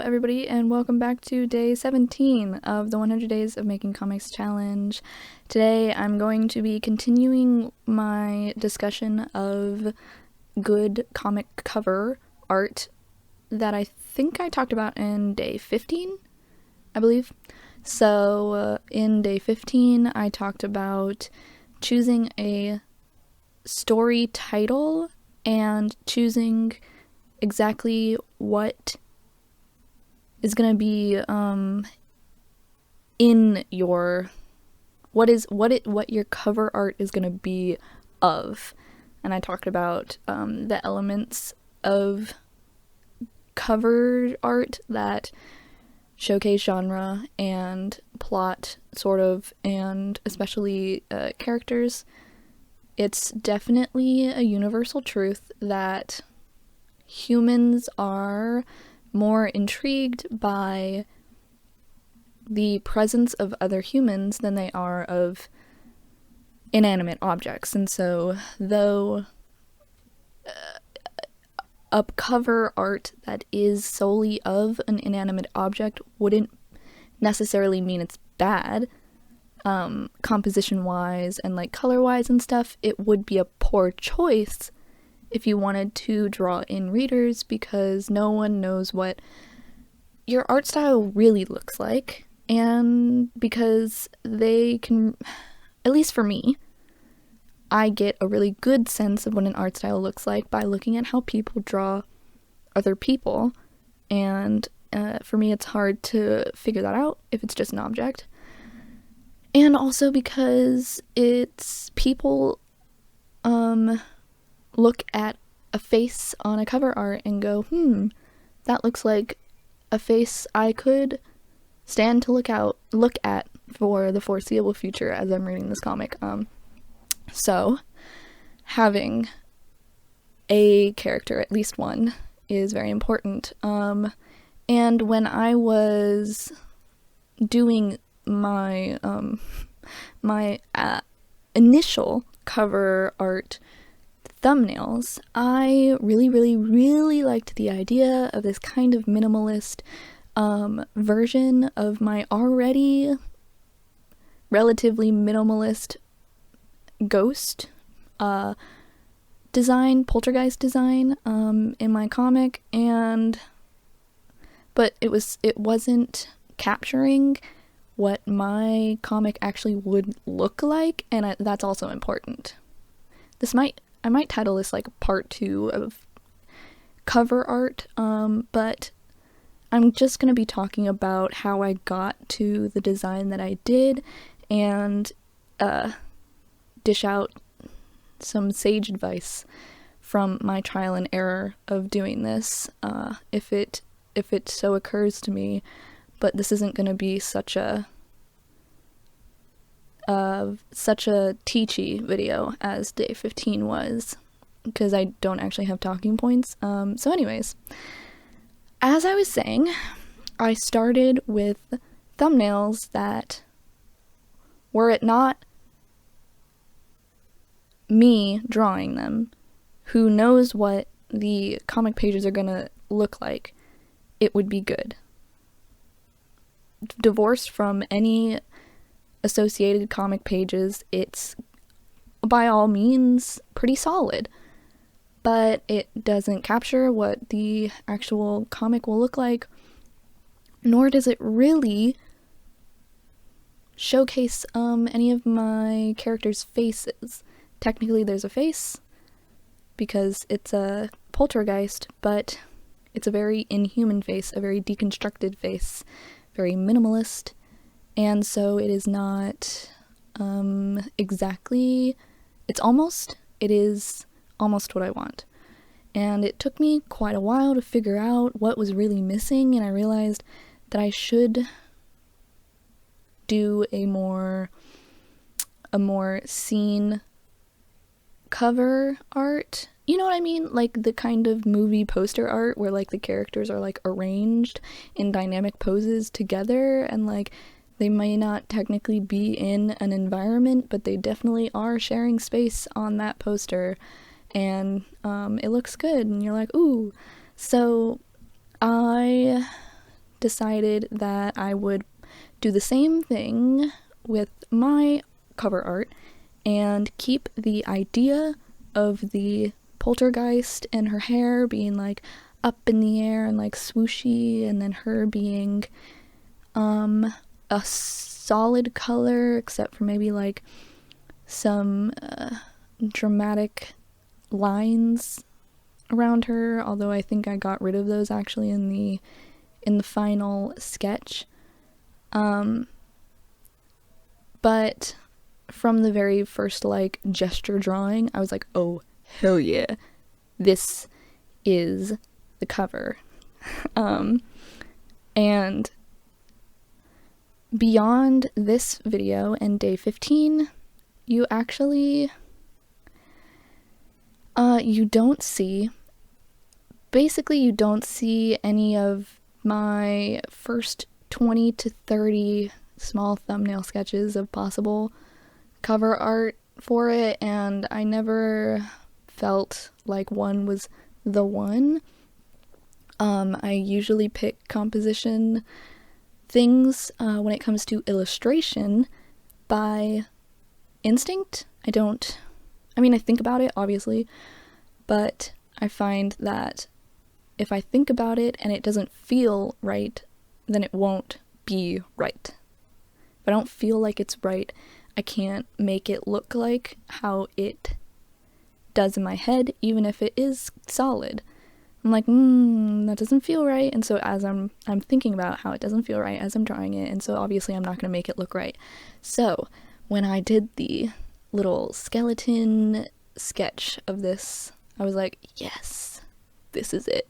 everybody, and welcome back to day 17 of the 100 Days of Making Comics Challenge. Today, I'm going to be continuing my discussion of good comic cover art that I think I talked about in day 15, I believe. So, in day 15, I talked about choosing a story title and choosing exactly what is going to be in your what your cover art is going to be of. And I talked about the elements of cover art that showcase genre and plot, sort of, and especially characters. It's definitely a universal truth that humans are more intrigued by the presence of other humans than they are of inanimate objects. And so, though cover art that is solely of an inanimate object wouldn't necessarily mean it's bad, composition-wise and like color-wise and stuff, it would be a poor choice if you wanted to draw in readers, because no one knows what your art style really looks like, and because they can, at least for me, I get a really good sense of what an art style looks like by looking at how people draw other people, and for me it's hard to figure that out if it's just an object. And also because it's people look at a face on a cover art and go, that looks like a face I could stand to look at for the foreseeable future as I'm reading this comic. So having a character, at least one, is very important. And when I was doing my my initial cover art thumbnails, I really liked the idea of this kind of minimalist version of my already relatively minimalist ghost design, poltergeist design, in my comic, but it wasn't capturing what my comic actually would look like, and that's also important. I might title this like part 2 of cover art, but I'm just going to be talking about how I got to the design that I did, and dish out some sage advice from my trial and error of doing this, if it so occurs to me. But this isn't going to be such a teachy video as day 15 was, because I don't actually have talking points. So anyways, as I was saying, I started with thumbnails that, were it not me drawing them, who knows what the comic pages are gonna look like, it would be good. Divorced from any associated comic pages, it's by all means pretty solid, but it doesn't capture what the actual comic will look like, nor does it really showcase any of my characters' faces. Technically there's a face because it's a poltergeist, but it's a very inhuman face, a very deconstructed face, very minimalist, and so it is not exactly, it is almost what I want. And it took me quite a while to figure out what was really missing, and I realized that I should do a more scene cover art. You know what I mean? Like the kind of movie poster art where like the characters are like arranged in dynamic poses together, and like they may not technically be in an environment, but they definitely are sharing space on that poster, and it looks good, and you're like, ooh. So I decided that I would do the same thing with my cover art and keep the idea of the poltergeist and her hair being like up in the air and like swooshy, and then her being a solid color except for maybe like some dramatic lines around her, although I think I got rid of those actually in the final sketch. But from the very first like gesture drawing, I was like, oh hell yeah, this is the cover. And beyond this video and day 15, you actually you don't see any of my first 20 to 30 small thumbnail sketches of possible cover art for it, and I never felt like one was the one. I usually pick composition things when it comes to illustration by instinct. I think about it, obviously, but I find that if I think about it and it doesn't feel right, then it won't be right. If I don't feel like it's right, I can't make it look like how it does in my head, even if it is solid. I'm like, that doesn't feel right, and so as I'm thinking about how it doesn't feel right as I'm drawing it, and so obviously I'm not going to make it look right. So when I did the little skeleton sketch of this, I was like, yes, this is it.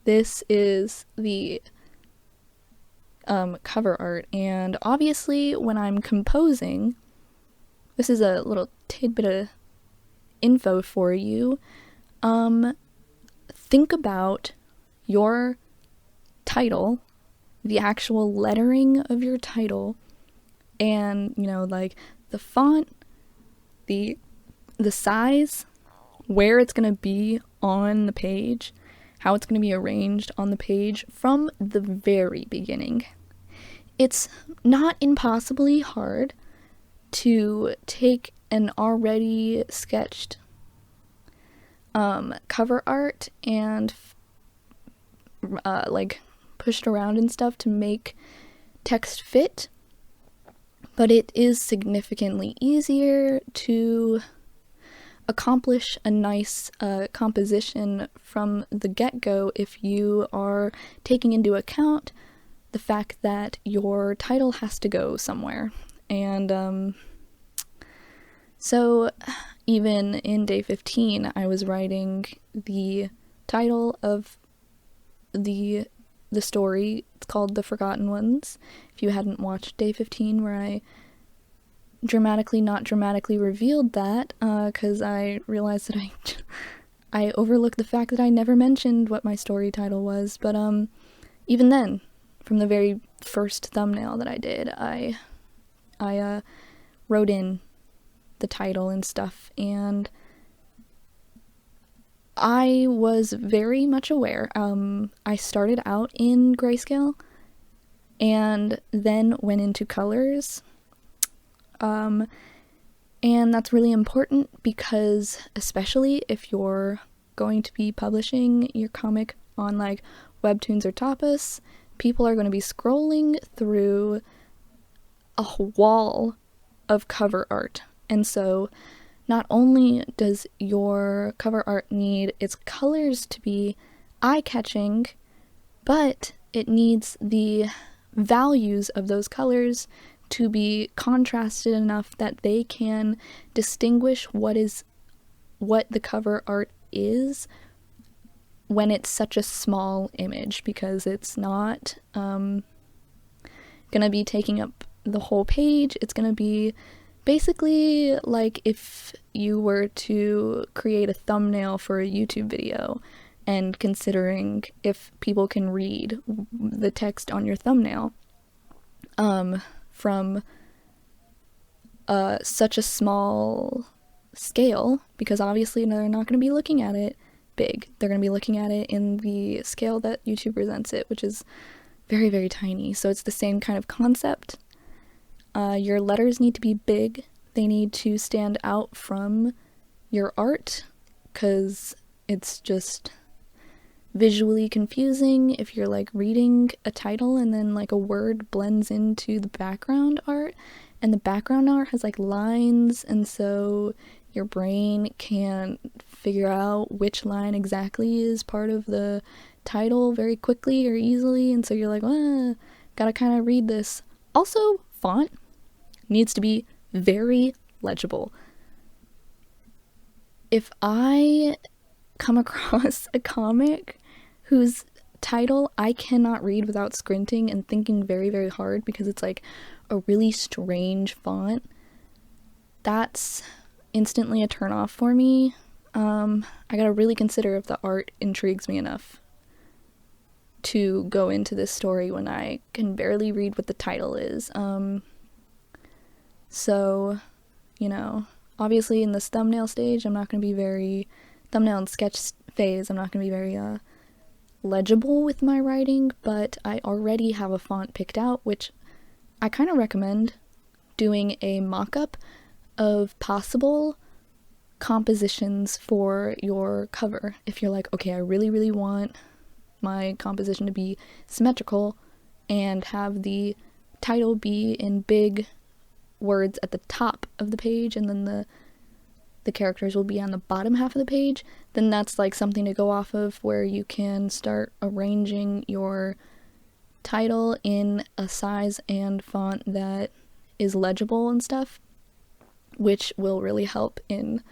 This is the cover art. And obviously when I'm composing, this is a little tidbit of info for you. Think about your title, the actual lettering of your title, and like the font, the size, where it's going to be on the page, how it's going to be arranged on the page from the very beginning. It's not impossibly hard to take an already sketched cover art and like pushed around and stuff to make text fit, but it is significantly easier to accomplish a nice composition from the get-go if you are taking into account the fact that your title has to go somewhere. And so even in day 15, I was writing the title of the story. It's called The Forgotten Ones. If you hadn't watched day 15, where I not dramatically revealed that, because I realized that I overlooked the fact that I never mentioned what my story title was. But even then, from the very first thumbnail that I did, I wrote in the title and stuff, and I was very much aware. I started out in grayscale and then went into colors, and that's really important because especially if you're going to be publishing your comic on like Webtoons or Tapas, people are going to be scrolling through a wall of cover art. And so not only does your cover art need its colors to be eye-catching, but it needs the values of those colors to be contrasted enough that they can distinguish what the cover art is when it's such a small image, because it's not gonna be taking up the whole page. It's gonna be basically like if you were to create a thumbnail for a YouTube video and considering if people can read the text on your thumbnail from such a small scale, because obviously they're not going to be looking at it big. They're going to be looking at it in the scale that YouTube presents it, which is very, very tiny. So it's the same kind of concept. Your letters need to be big. They need to stand out from your art, because it's just visually confusing if you're like reading a title and then like a word blends into the background art, and the background art has like lines, and so your brain can't figure out which line exactly is part of the title very quickly or easily, and so you're like, gotta kind of read this. Also, font needs to be very legible. If I come across a comic whose title I cannot read without squinting and thinking very, very hard because it's like a really strange font, that's instantly a turn off for me. I gotta really consider if the art intrigues me enough to go into this story when I can barely read what the title is. So, obviously in this thumbnail stage, I'm not going to be very, thumbnail and sketch phase, I'm not going to be very legible with my writing, but I already have a font picked out, which I kind of recommend doing a mock-up of possible compositions for your cover. If you're like, okay, I really, really want my composition to be symmetrical and have the title be in big words at the top of the page, and then the characters will be on the bottom half of the page, then that's like something to go off of, where you can start arranging your title in a size and font that is legible and stuff, which will really help in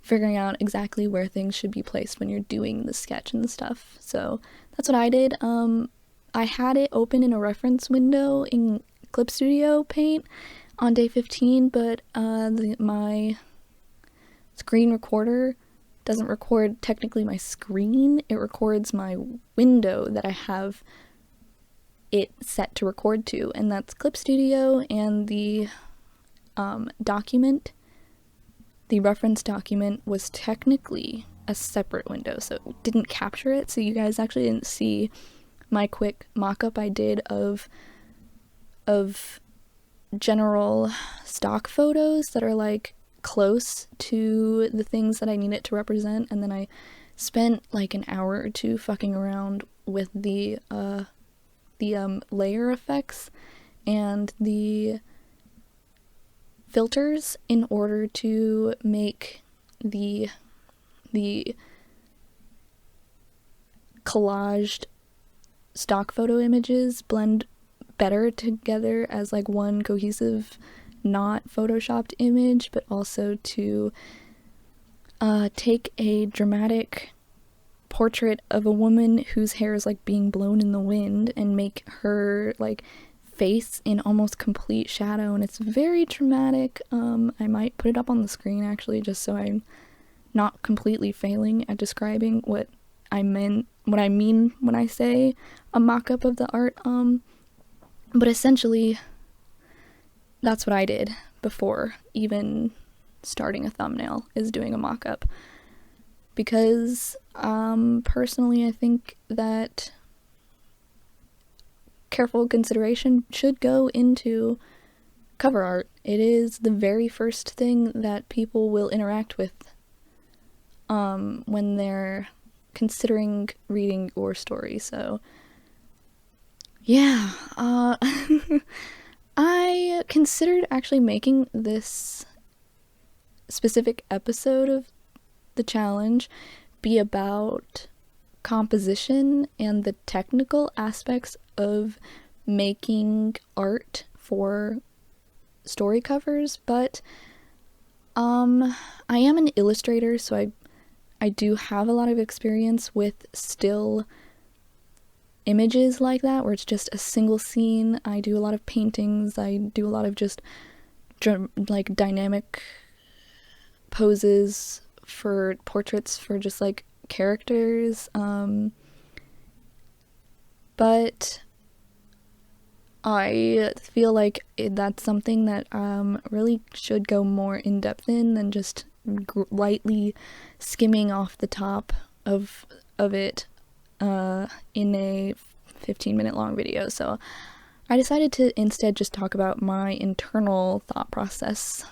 figuring out exactly where things should be placed when you're doing the sketch and stuff. So that's what I did. I had it open in a reference window in Clip Studio Paint on day 15, but my screen recorder doesn't record technically my screen, it records my window that I have it set to record to, and that's Clip Studio, and the document, the reference document, was technically a separate window, so it didn't capture it, so you guys actually didn't see my quick mock-up I did of general stock photos that are like close to the things that I need it to represent, and then I spent like an hour or two fucking around with the layer effects and the filters in order to make the collaged stock photo images blend better together as like one cohesive, not photoshopped image, but also to take a dramatic portrait of a woman whose hair is like being blown in the wind and make her like face in almost complete shadow, and it's very dramatic. I might put it up on the screen actually, just so I'm not completely failing at describing what I mean when I say a mock-up of the art. But essentially, that's what I did before even starting a thumbnail, is doing a mock-up. Because, personally, I think that careful consideration should go into cover art. It is the very first thing that people will interact with when they're considering reading your story. So yeah, I considered actually making this specific episode of the challenge be about composition and the technical aspects of making art for story covers, but I am an illustrator, so I do have a lot of experience with still images like that, where it's just a single scene. I do a lot of paintings, I do a lot of just like dynamic poses for portraits for just like characters, but I feel like that's something that really should go more in depth in than just lightly skimming off the top of it in a 15-minute long video, so I decided to instead just talk about my internal thought process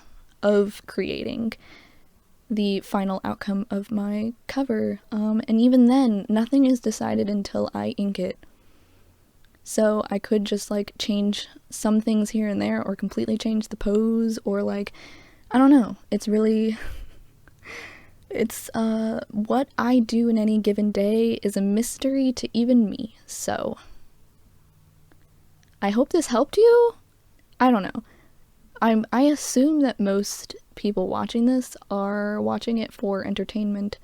of creating the final outcome of my cover. And even then, nothing is decided until I ink it. So I could just like change some things here and there, or completely change the pose, or like, I don't know. It's really, it's what I do in any given day is a mystery to even me. So I hope this helped you. I don't know. I assume that most people watching this are watching it for entertainment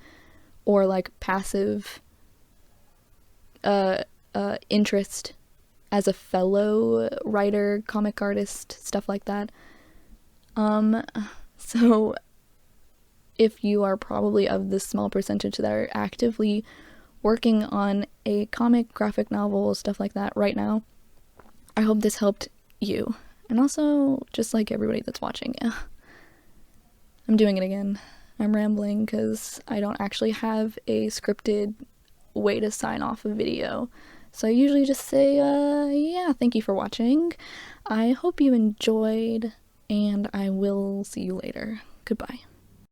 or like passive interest as a fellow writer, comic artist, stuff like that. So if you are probably of the small percentage that are actively working on a comic, graphic novel, stuff like that right now, I hope this helped you. And also, just like everybody that's watching, I'm doing it again. I'm rambling because I don't actually have a scripted way to sign off a video. So I usually just say, yeah, thank you for watching. I hope you enjoyed, and I will see you later. Goodbye.